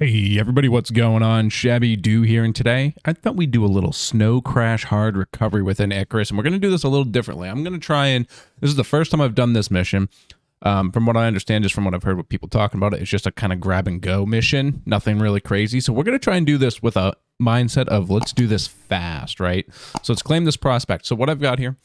Hey everybody, what's going on? ShabbyDoo here, and today I thought we'd do a little snow crash hard recovery within Icarus, and we're going to do this a little differently. I'm going to try and, this is the first time I've done this mission. From what I understand, just from what I've heard with people talking about it, it's just a kind of grab and go mission, nothing really crazy. So we're going to try and do this with a mindset of let's do this fast, right? So let's claim this prospect. So what I've got here,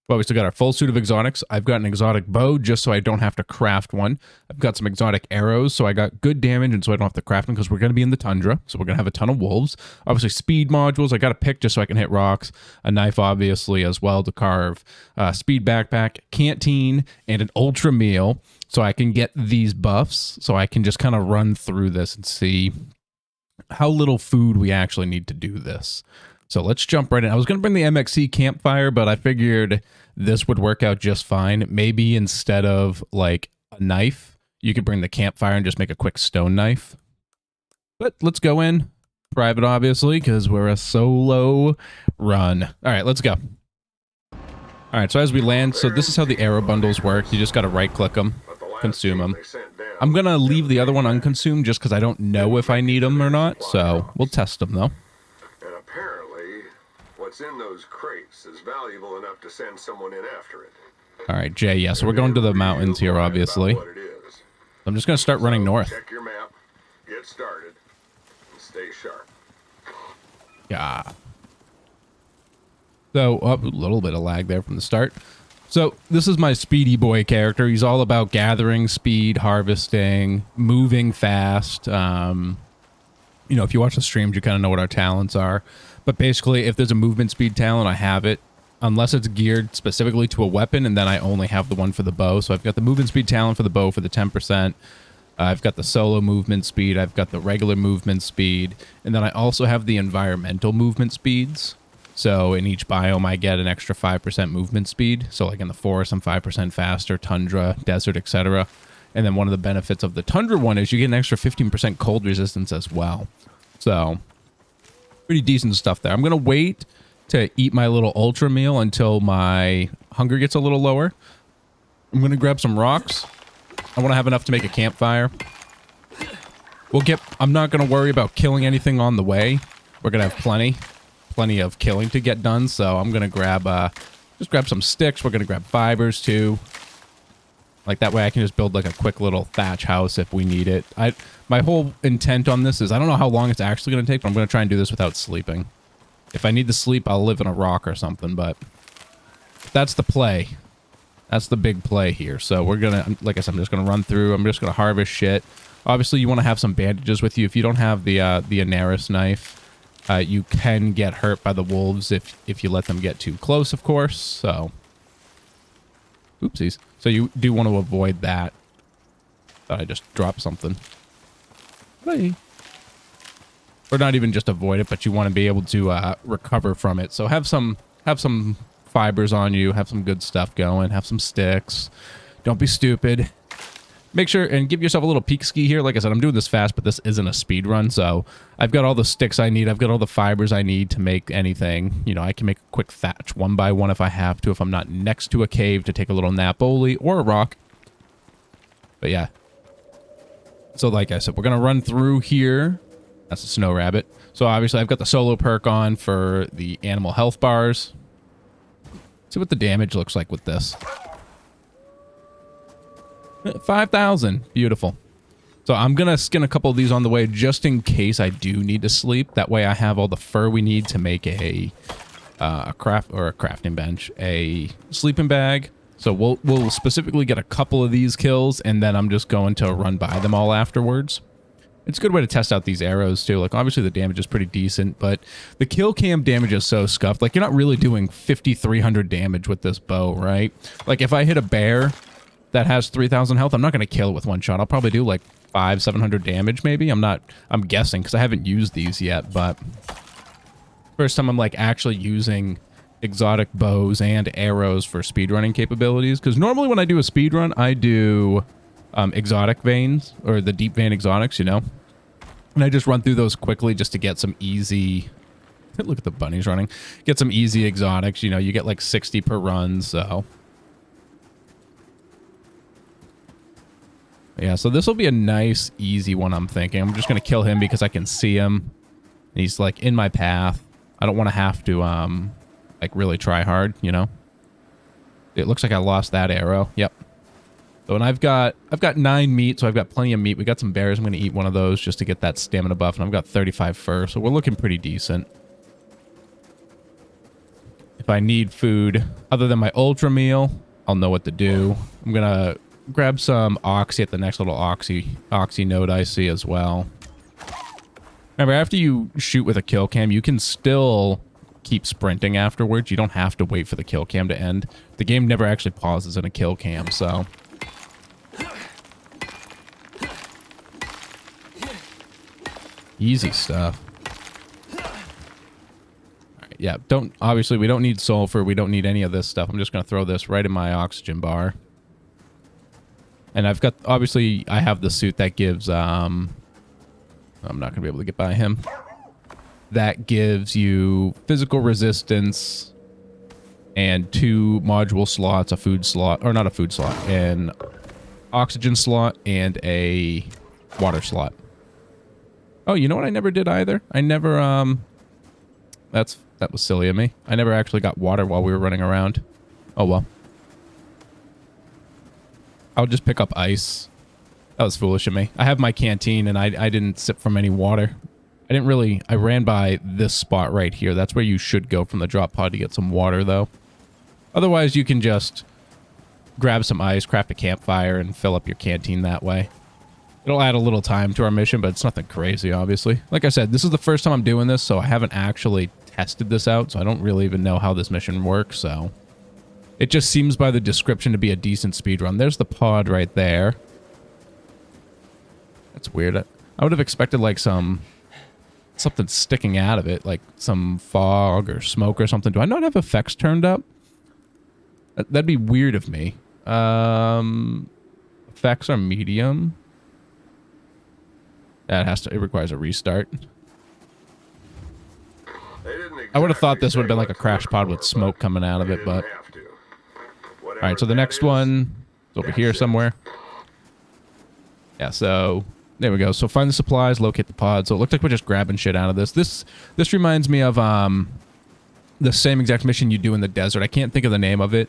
well, we still got our full suit of exotics. I've got an exotic bow just so I don't have to craft one. I've got some exotic arrows so I got good damage and so I don't have to craft them because we're going to be in the tundra. So we're going to have a ton of wolves. Obviously speed modules. I got a pick just so I can hit rocks. A knife obviously as well to carve. Speed backpack, canteen, and an ultra meal so I can get these buffs. So I can just kind of run through this and see how little food we actually need to do this. So let's jump right in. I was going to bring the MXC Campfire, but I figured this would work out just fine. Maybe instead of like a knife, you could bring the Campfire and just make a quick stone knife. But let's go in. Private, obviously, because we're a solo run. All right, let's go. All right, so as we land, so this is how the arrow bundles work. You just got to right-click them, consume them. I'm going to leave the other one unconsumed just because I don't know if I need them or not. So we'll test them, though. What's in those crates is valuable enough to send someone in after it. All right, Jay, yeah, so we're going to the mountains here, obviously. I'm just going to start running north. Check your map, get started, and stay sharp. Yeah. So, a little bit of lag there from the start. So, this is my speedy boy character. He's all about gathering speed, harvesting, moving fast. You know, if you watch the streams, you kind of know what our talents are. But basically, if there's a movement speed talent, I have it. Unless it's geared specifically to a weapon, and then I only have the one for the bow. So I've got the movement speed talent for the bow for the 10%. I've got the solo movement speed. I've got the regular movement speed. And then I also have the environmental movement speeds. So in each biome, I get an extra 5% movement speed. So like in the forest, I'm 5% faster, tundra, desert, etc. And then one of the benefits of the tundra one is you get an extra 15% cold resistance as well. So pretty decent stuff there. I'm going to wait to eat my little ultra meal until my hunger gets a little lower. I'm going to grab some rocks. I want to have enough to make a campfire. I'm not going to worry about killing anything on the way. We're going to have plenty of killing to get done. So I'm going to grab, just grab some sticks. We're going to grab fibers too. Like that way I can just build like a quick little thatch house if we need it. My whole intent on this is I don't know how long it's actually going to take, but I'm going to try and do this without sleeping. If I need to sleep, I'll live in a rock or something, but that's the play. That's the big play here. So we're going to, like I said, I'm just going to run through. I'm just going to harvest shit. Obviously, you want to have some bandages with you. If you don't have the Icarus knife, you can get hurt by the wolves if you let them get too close, of course. So, oopsies. So you do want to avoid that. Thought I just dropped something. Hey. Or not even just avoid it, but you want to be able to recover from it. So have some fibers on you, have some good stuff going, have some sticks. Don't be stupid. Make sure and give yourself a little peek ski here. Like I said, I'm doing this fast, but this isn't a speed run. So I've got all the sticks I need. I've got all the fibers I need to make anything. You know, I can make a quick thatch one by one if I have to, if I'm not next to a cave to take a little nap only or a rock. But yeah. So like I said, we're going to run through here. That's a snow rabbit. So obviously I've got the solo perk on for the animal health bars. See what the damage looks like with this. 5,000. Beautiful. So I'm going to skin a couple of these on the way just in case I do need to sleep. That way I have all the fur we need to make a crafting bench, a sleeping bag. So we'll specifically get a couple of these kills, and then I'm just going to run by them all afterwards. It's a good way to test out these arrows too. Like obviously the damage is pretty decent, but the kill cam damage is so scuffed. Like you're not really doing 5,300 damage with this bow, right? Like if I hit a bear that has 3,000 health, I'm not going to kill it with one shot. I'll probably do like 500-700 damage maybe. I'm guessing because I haven't used these yet, but first time I'm like actually using exotic bows and arrows for speedrunning capabilities. Because normally when I do a speedrun, I do exotic veins or the deep vein exotics, you know, and I just run through those quickly just to get some easy. Look at the bunnies running. Get some easy exotics. You know, you get like 60 per run, so Yeah, so this will be a nice, easy one, I'm thinking. I'm just going to kill him because I can see him. He's, like, in my path. I don't want to have to, like, really try hard, you know? It looks like I lost that arrow. Yep. So, and I've got 9 meat, so I've got plenty of meat. We got some berries. I'm going to eat one of those just to get that stamina buff. And I've got 35 fur, so we're looking pretty decent. If I need food other than my ultra meal, I'll know what to do. I'm going to grab some oxy at the next little oxy node I see as well. Remember, after you shoot with a kill cam, you can still keep sprinting afterwards. You don't have to wait for the kill cam to end. The game never actually pauses in a kill cam, so... Easy stuff. Alright, yeah, obviously we don't need sulfur, we don't need any of this stuff. I'm just gonna throw this right in my oxygen bar. And I've got, obviously, I have the suit that gives, I'm not gonna be able to get by him. That gives you physical resistance and 2 module slots, a food slot, or not a food slot, an oxygen slot and a water slot. Oh, you know what I never did either? I never, that was silly of me. I never actually got water while we were running around. Oh, well. I'll just pick up ice. That was foolish of me. I have my canteen, and I didn't sip from any water. I ran by this spot right here. That's where you should go from the drop pod to get some water, though. Otherwise, you can just grab some ice, craft a campfire, and fill up your canteen that way. It'll add a little time to our mission, but it's nothing crazy, obviously. Like I said, this is the first time I'm doing this, so I haven't actually tested this out, so I don't really even know how this mission works, so... It just seems by the description to be a decent speedrun. There's the pod right there. That's weird. I would have expected, like, something sticking out of it, like some fog or smoke or something. Do I not have effects turned up? That'd be weird of me. Effects are medium. It requires a restart. I would have thought this would have been like a crash pod with smoke coming out of it, but... Alright, so the next one is over here somewhere. Yeah, so... There we go. So find the supplies, locate the pod. So it looked like we're just grabbing shit out of this. This reminds me of the same exact mission you do in the desert. I can't think of the name of it.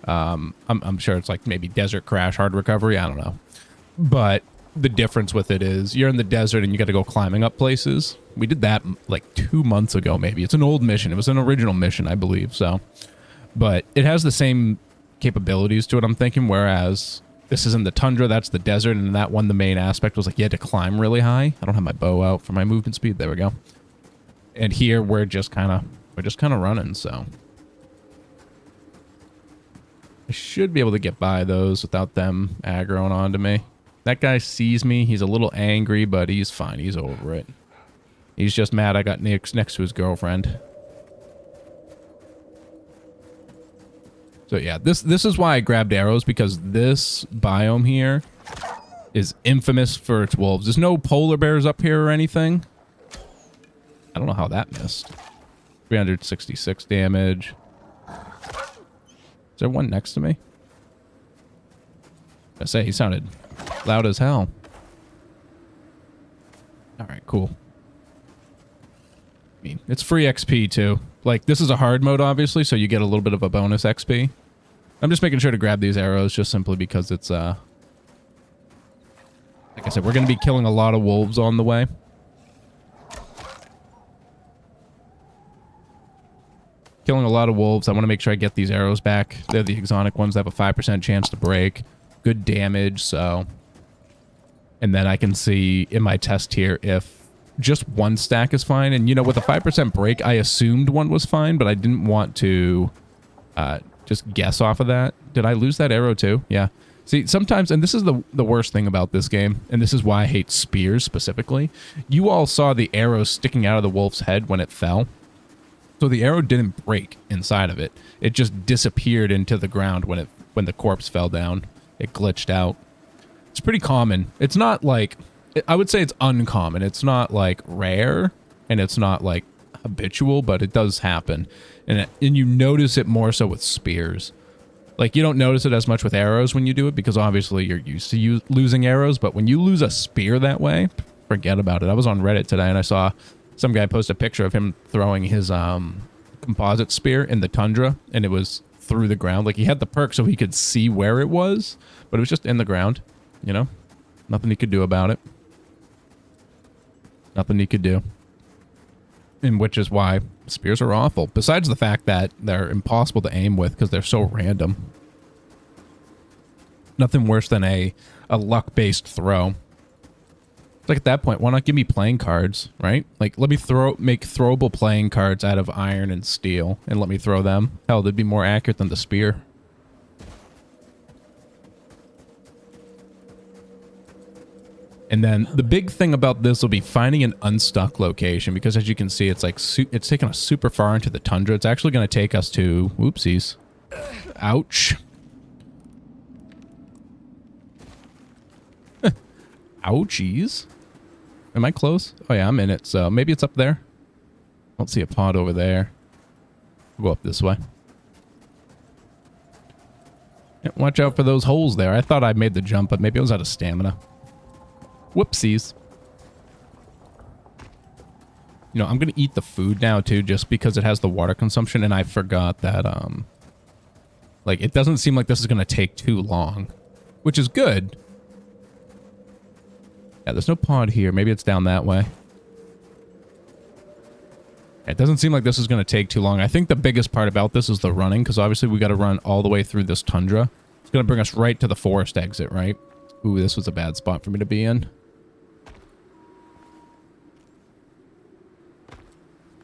I'm sure it's like maybe Desert Crash Hard Recovery. I don't know. But the difference with it is you're in the desert and you got to go climbing up places. We did that like 2 months ago, maybe. It's an old mission. It was an original mission, I believe. So, but it has the same capabilities to it, I'm thinking, whereas this is in the tundra, that's the desert, and that one, the main aspect was like you had to climb really high. I don't have my bow out for my movement speed. There we go. And here we're just kind of running, so I should be able to get by those without them aggroing onto me. That guy sees me. He's a little angry, but he's fine. He's over it. He's just mad I got next to his girlfriend. So yeah, this is why I grabbed arrows, because this biome here is infamous for its wolves. There's no polar bears up here or anything. I don't know how that missed. 366 damage. Is there one next to me? I say he sounded loud as hell. Alright, cool. I mean, it's free XP too. Like, this is a hard mode, obviously, so you get a little bit of a bonus XP. I'm just making sure to grab these arrows just simply because it's, like I said, we're going to be killing a lot of wolves on the way. Killing a lot of wolves. I want to make sure I get these arrows back. They're the exotic ones that have a 5% chance to break. Good damage, so... And then I can see in my test here if just one stack is fine. And, you know, with a 5% break, I assumed one was fine, but I didn't want to just guess off of that. Did I lose that arrow too? Yeah. See, sometimes, and this is the worst thing about this game, and this is why I hate spears specifically, you all saw the arrow sticking out of the wolf's head when it fell. So the arrow didn't break inside of it. It just disappeared into the ground when the corpse fell down. It glitched out. It's pretty common. It's not like... I would say it's uncommon. It's not like rare, and it's not like habitual, but it does happen. And you notice it more so with spears. Like, you don't notice it as much with arrows when you do it because obviously you're used to losing arrows, but when you lose a spear that way, forget about it. I was on Reddit today and I saw some guy post a picture of him throwing his composite spear in the tundra, and it was through the ground. Like, he had the perk so he could see where it was, but it was just in the ground, you know? Nothing he could do about it. Nothing he could do. And which is why spears are awful. Besides the fact that they're impossible to aim with because they're so random. Nothing worse than a luck-based throw. Like, at that point, why not give me playing cards, right? Like, let me make throwable playing cards out of iron and steel and let me throw them. Hell, they'd be more accurate than the spear. And then the big thing about this will be finding an unstuck location, because as you can see, it's like it's taking us super far into the tundra. It's actually going to take us to, whoopsies. Ouch. Ouchies. Am I close? Oh yeah, I'm in it. So maybe it's up there. I don't see a pod over there. We'll go up this way. Yeah, watch out for those holes there. I thought I made the jump, but maybe I was out of stamina. Whoopsies. You know, I'm going to eat the food now, too, just because it has the water consumption, and I forgot that, like, it doesn't seem like this is going to take too long, which is good. Yeah, there's no pod here. Maybe it's down that way. It doesn't seem like this is going to take too long. I think the biggest part about this is the running, because obviously we got to run all the way through this tundra. It's going to bring us right to the forest exit, right? Ooh, this was a bad spot for me to be in.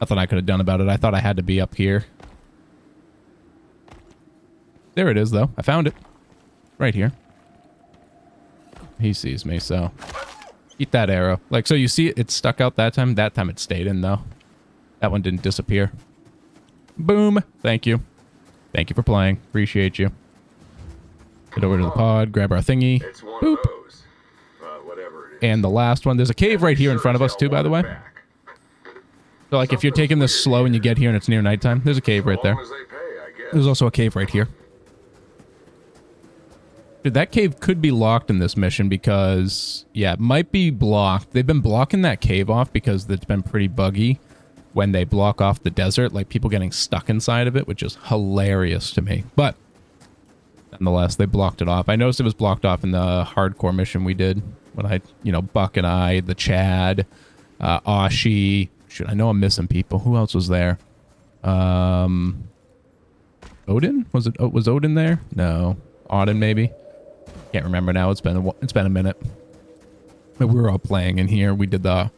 Nothing I could have done about it. I thought I had to be up here. There it is, though. I found it. Right here. He sees me, so... Eat that arrow. Like, so you see it stuck out that time? That time it stayed in, though. That one didn't disappear. Boom! Thank you. Thank you for playing. Appreciate you. Get over to the pod, grab our thingy. It's one Boop. of those. Whatever it is. And the last one. There's a cave right here in front of us, too, by the way. So, like, if you're taking this slow and you get here and it's near nighttime, there's a cave right there. There's also a cave right here. Dude, that cave could be locked in this mission because, yeah, it might be blocked. They've been blocking that cave off because it's been pretty buggy when they block off the desert, like people getting stuck inside of it, which is hilarious to me. But, nonetheless, they blocked it off. I noticed it was blocked off in the hardcore mission we did when I, you know, Buck and I, the Chad, Ashi. Shoot, I know I'm missing people. Who else was there? Odin? Was Odin there? No. Auden, maybe? Can't remember now. It's been a minute. But we were all playing in here. We did the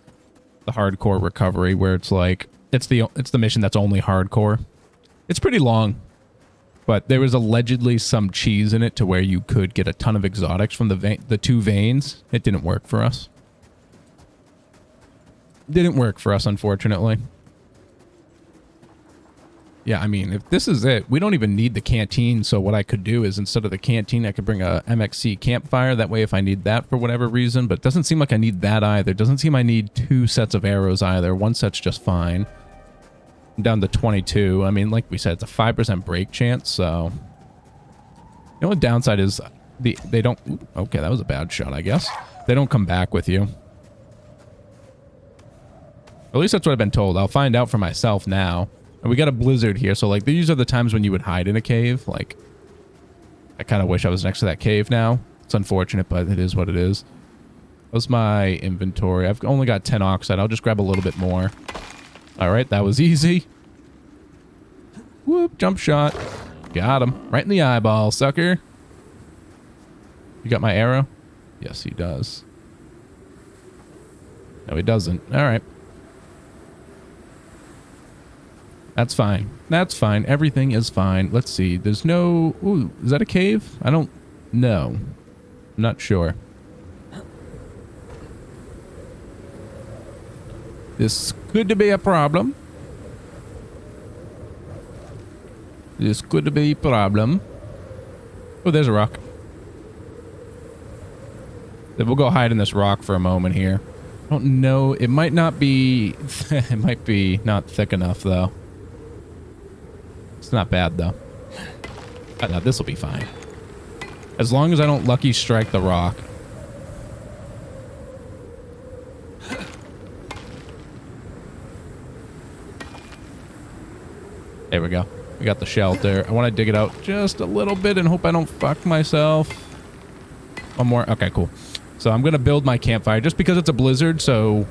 hardcore recovery where it's like it's the mission that's only hardcore. It's pretty long. But there was allegedly some cheese in it to where you could get a ton of exotics from the two veins. It didn't work for us. Didn't work for us, unfortunately. Yeah, I mean, if this is it, we don't even need the canteen. So what I could do is instead of the canteen, I could bring a MXC Campfire. That way, if I need that for whatever reason, but it doesn't seem like I need that either. It doesn't seem I need 2 sets of arrows either. 1 set's just fine. I'm down to 22. I mean, like we said, it's a 5% break chance, so... The only downside is they don't... Ooh, okay, that was a bad shot, I guess. They don't come back with you. At least that's what I've been told. I'll find out for myself now. And we got a blizzard here, so, like, these are the times when you would hide in a cave. Like, I kind of wish I was next to that cave now. It's unfortunate, but it is what it is. What's my inventory? I've only got 10 oxide. I'll just grab a little bit more. All right, that was easy. Whoop, jump shot. Got him. Right in the eyeball, sucker. You got my arrow? Yes, he does. No, he doesn't. All right. That's fine. That's fine. Everything is fine. Let's see. There's no... Ooh, is that a cave? I don't know. I'm not sure. This could be a problem. This could be a problem. Oh, there's a rock. Then we'll go hide in this rock for a moment here. I don't know. It might not be... it might be not thick enough, though. It's not bad, though. Now this will be fine. As long as I don't lucky strike the rock. There we go. We got the shelter. I want to dig it out just a little bit and hope I don't fuck myself. One more. Okay, cool. So I'm going to build my campfire just because it's a blizzard. So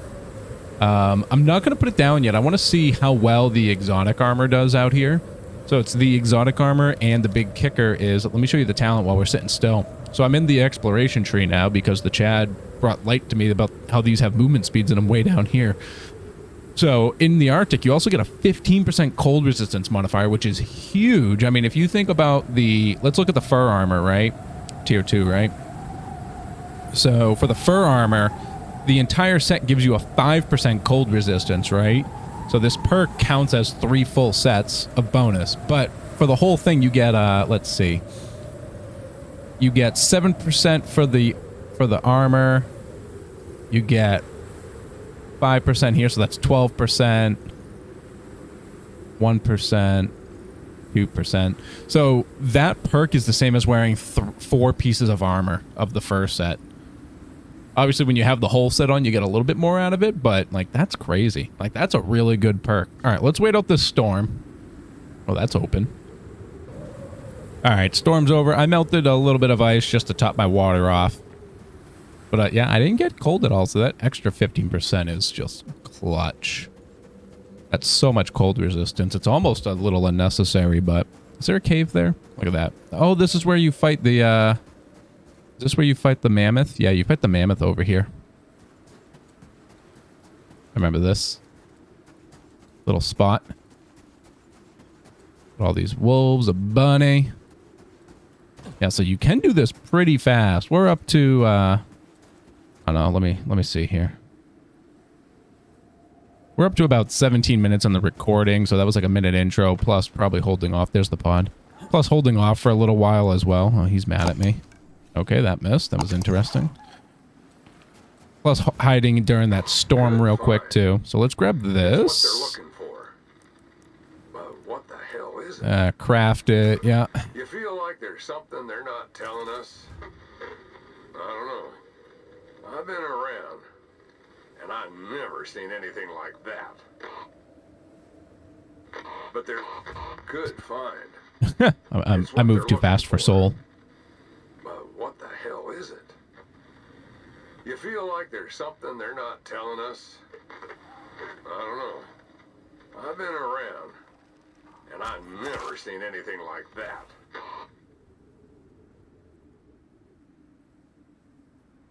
I'm not going to put it down yet. I want to see how well the exotic armor does out here. So it's the exotic armor, and the big kicker is, let me show you the talent while we're sitting still. So I'm in the exploration tree now because the Chad brought light to me about how these have movement speeds and I'm way down here. So in the Arctic, you also get a 15% cold resistance modifier, which is huge. I mean, if you think about the, let's look at the fur armor, right? Tier 2, right? So for the fur armor, the entire set gives you a 5% cold resistance, right? So this perk counts as 3 full sets of bonus. But for the whole thing, you get, let's see. You get 7% for the armor. You get 5% here, so that's 12%. 1%. 2%. So that perk is the same as wearing 4 pieces of armor of the first set. Obviously, when you have the whole set on, you get a little bit more out of it, but, like, that's crazy. Like, that's a really good perk. All right, let's wait out this storm. Oh, that's open. All right, storm's over. I melted a little bit of ice just to top my water off. But, yeah, I didn't get cold at all, so that extra 15% is just clutch. That's so much cold resistance. It's almost a little unnecessary, but... Is there a cave there? Look at that. Oh, this is where you fight the, Is this where you fight the mammoth? Yeah, you fight the mammoth over here. I remember this. Little spot. All these wolves, a bunny. Yeah, so you can do this pretty fast. We're up to, I don't know, let me see here. We're up to about 17 minutes on the recording, so that was like a minute intro, plus probably holding off. There's the pod. Plus holding off for a little while as well. Oh, he's mad at me. Okay, that missed. That was interesting. Plus hiding during that storm real quick, too. So let's grab this. What they're looking for. But what the hell is it? Craft it, yeah. You feel like there's something they're not telling us? I don't know. I've been around, and I've never seen anything like that. But they're good find. I moved too fast for soul. What the hell is it? You feel like there's something they're not telling us? I don't know. I've been around, and I've never seen anything like that.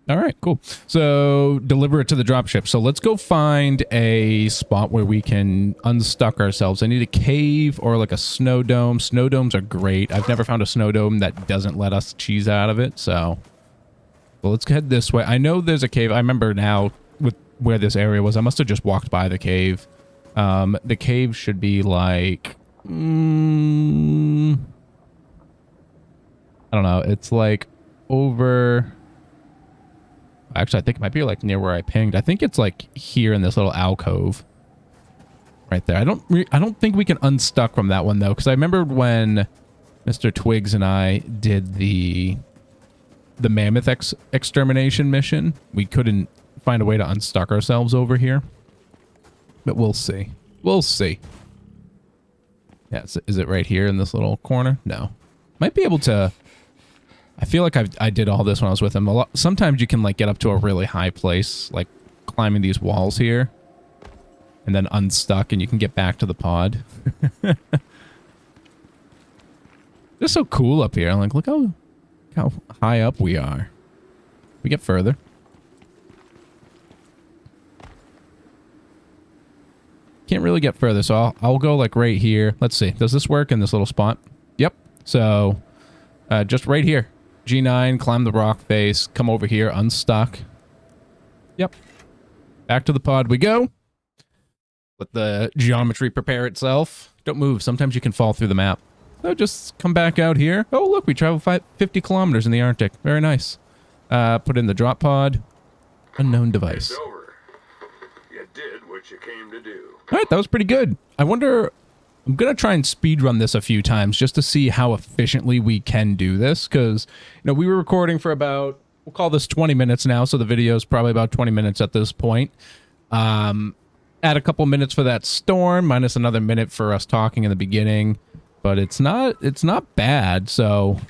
All right, cool. So deliver it to the dropship. So let's go find a spot where we can unstuck ourselves. I need a cave or like a snow dome. Snow domes are great. I've never found a snow dome that doesn't let us cheese out of it. So well, let's head this way. I know there's a cave. I remember now with where this area was. I must have just walked by the cave. The cave should be like... I don't know. It's like over... Actually, I think it might be like near where I pinged. I think it's like here in this little alcove. Right there. I don't think we can unstuck from that one though, because I remember when Mr. Twigs and I did the mammoth extermination mission, we couldn't find a way to unstuck ourselves over here. But we'll see. We'll see. Yeah, is it right here in this little corner? No. Might be able to... I feel like I did all this when I was with him. Sometimes you can like get up to a really high place, like climbing these walls here, and then unstuck, and you can get back to the pod. Just so cool up here. Like, look how high up we are. We get further. Can't really get further, so I'll go like right here. Let's see. Does this work in this little spot? Yep. So just right here. G9, climb the rock face, come over here, unstuck. Yep. Back to the pod we go. Let the geometry prepare itself. Don't move. Sometimes you can fall through the map. So just come back out here. Oh, look, we traveled 50 kilometers in the Arctic. Very nice. Put in the drop pod. Unknown device. It's over. You did what you came to do. All right, that was pretty good. I wonder I'm going to try and speed run this a few times just to see how efficiently we can do this. Because, we were recording for about, we'll call this 20 minutes now. So the video is probably about 20 minutes at this point. Add a couple minutes for that storm, minus another minute for us talking in the beginning. But it's not bad. So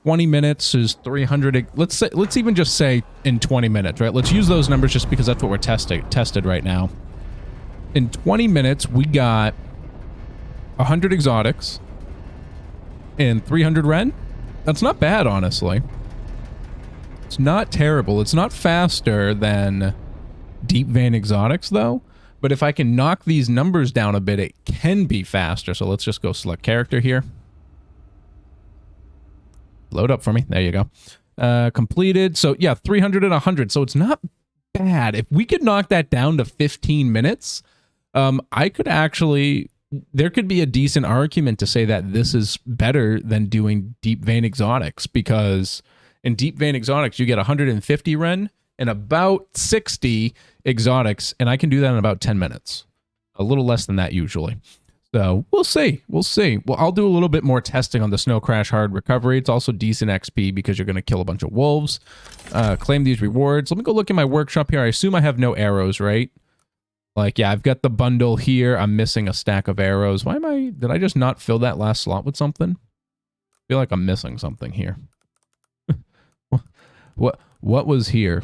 20 minutes is 300. Let's even just say in 20 minutes, right? Let's use those numbers just because that's what we're tested right now. In 20 minutes, we got 100 exotics and 300 ren. That's not bad, honestly. It's not terrible. It's not faster than deep vein exotics, though. But if I can knock these numbers down a bit, it can be faster. So let's just go select character here. Load up for me. There you go. Completed. So yeah, 300 and 100. So it's not bad. If we could knock that down to 15 minutes, I could actually... There could be a decent argument to say that this is better than doing deep vein exotics, because in deep vein exotics, you get 150 ren and about 60 exotics, and I can do that in about 10 minutes. A little less than that usually. So we'll see. We'll see. Well, I'll do a little bit more testing on the Snow Crash Hard Recovery. It's also decent XP because you're going to kill a bunch of wolves. Claim these rewards. Let me go look in my workshop here. I assume I have no arrows, right? Like, yeah, I've got the bundle here. I'm missing a stack of arrows. Did I just not fill that last slot with something? I feel like I'm missing something here. What was here?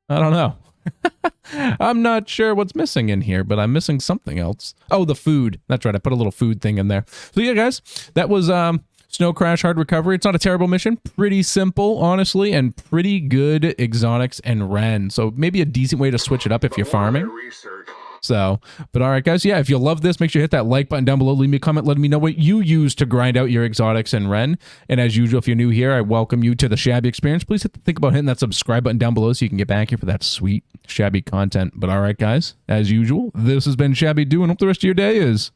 I don't know. I'm not sure what's missing in here, but I'm missing something else. Oh, the food. That's right. I put a little food thing in there. So yeah, guys, that was Snow Crash Hard Recovery. It's not a terrible mission. Pretty simple, honestly, and pretty good exotics and ren. So maybe a decent way to switch it up if you're farming. So, but all right, guys. Yeah, if you love this, make sure you hit that like button down below. Leave me a comment. Let me know what you use to grind out your exotics and ren. And as usual, if you're new here, I welcome you to the Shabby Experience. Please think about hitting that subscribe button down below so you can get back here for that sweet Shabby content. But all right, guys, as usual, this has been ShabbyDoo, and hope the rest of your day is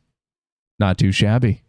not too shabby.